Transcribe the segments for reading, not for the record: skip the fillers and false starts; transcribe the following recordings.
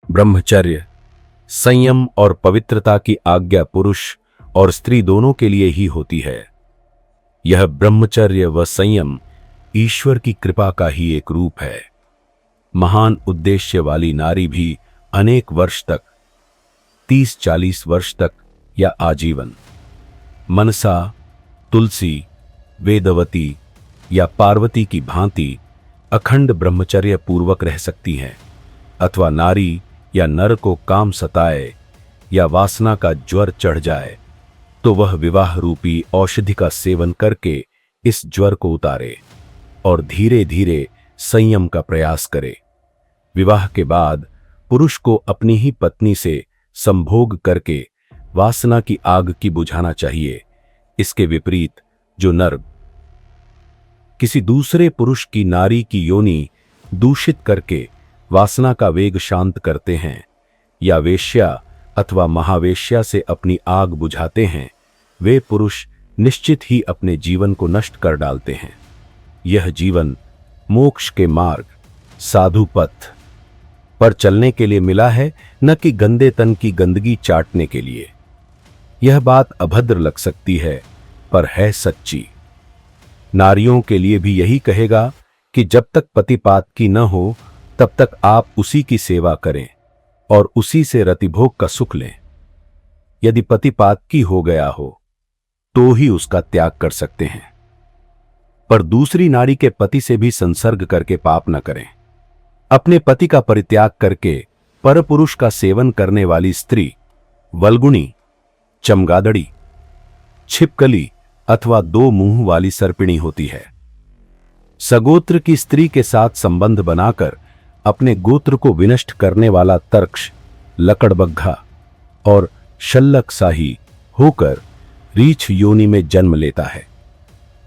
ब्रह्मचर्य, संयम और पवित्रता की आज्ञा पुरुष और स्त्री दोनों के लिए ही होती है। यह ब्रह्मचर्य व संयम ईश्वर की कृपा का ही एक रूप है। महान उद्देश्य वाली नारी भी अनेक वर्ष तक, 30-40 वर्ष तक या आजीवन, मनसा, तुलसी, वेदवती या पार्वती की भांति अखंड ब्रह्मचर्य पूर्वक रह सकती हैं, अथवा नारी या नर को काम सताए या वासना का ज्वर चढ़ जाए तो वह विवाह रूपी औषधि का सेवन करके इस ज्वर को उतारे और धीरे धीरे संयम का प्रयास करे। विवाह के बाद पुरुष को अपनी ही पत्नी से संभोग करके वासना की आग की बुझाना चाहिए। इसके विपरीत जो नर किसी दूसरे पुरुष की नारी की योनि दूषित करके वासना का वेग शांत करते हैं या वेश्या अथवा महावेश्या से अपनी आग बुझाते हैं, वे पुरुष निश्चित ही अपने जीवन को नष्ट कर डालते हैं। यह जीवन मोक्ष के मार्ग, साधु पथ पर चलने के लिए मिला है, न कि गंदे तन की गंदगी चाटने के लिए। यह बात अभद्र लग सकती है पर है सच्ची। नारियों के लिए भी यही कहेगा कि जब तक पतिपात की न हो तब तक आप उसी की सेवा करें और उसी से रतिभोग का सुख लें। यदि पतिपात की हो गया हो तो ही उसका त्याग कर सकते हैं, पर दूसरी नारी के पति से भी संसर्ग करके पाप न करें। अपने पति का परित्याग करके परपुरुष का सेवन करने वाली स्त्री वल्गुणी, चमगादड़ी, छिपकली अथवा दो मुंह वाली सर्पिणी होती है। सगोत्र की स्त्री के साथ संबंध बनाकर अपने गोत्र को विनष्ट करने वाला तर्क्ष, लकड़बग्घा और शल्लकशाही होकर रीछ योनि में जन्म लेता है।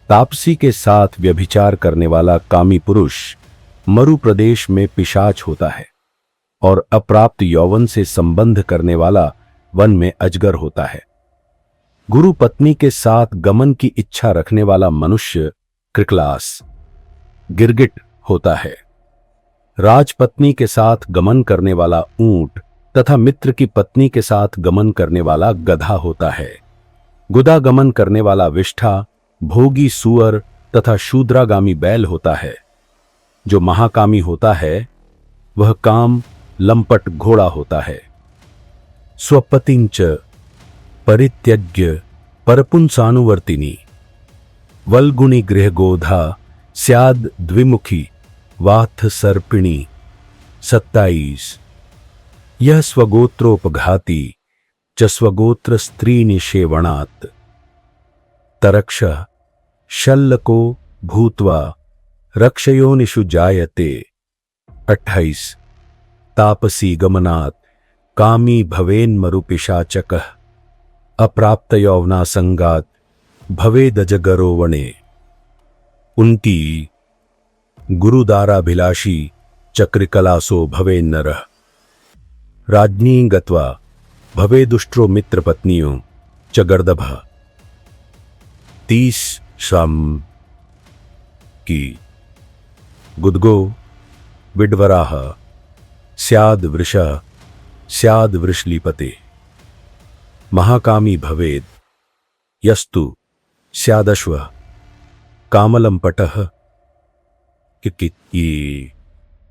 तापसी के साथ व्यभिचार करने वाला कामी पुरुष मरु प्रदेश में पिशाच होता है और अप्राप्त यौवन से संबंध करने वाला वन में अजगर होता है। गुरु पत्नी के साथ गमन की इच्छा रखने वाला मनुष्य क्रिकलास, गिरगिट होता है। राजपत्नी के साथ गमन करने वाला ऊंट तथा मित्र की पत्नी के साथ गमन करने वाला गधा होता है। गुदा गमन करने वाला विष्ठा, भोगी सुअर तथा शूद्रागामी बैल होता है। जो महाकामी होता है वह काम लंपट घोड़ा होता है। स्वपतिंच परित्यज्य परपुंसानुवर्तिनी वल्गुणी गृहगोधा स्याद द्विमुखी वाथ सर्पिणी। 27 यह स्वगोत्रोपघाती च स्वगोत्र स्त्री निषेवणात् तरक्ष शल्लको भूत्वा रक्षयोनिषु जायते। 28 तापसी गमनात् कामी भवेन्मरुपिशाचकः अप्राप्त यौवनासंगात् भवेदजगरो वने। 29 गुरुदाराभिलाषी चक्रिकलासो भवेन्नरः राज्ञी गत्वा भवेदुष्ट्रो मित्रपत्नियों च गर्दभः। 30 शम की गुद्गो विड्वराह स्याद वृषः स्याद वृषलीपते। महाकामी भवेद यस्तु स्यादश्वः कामलंपटः।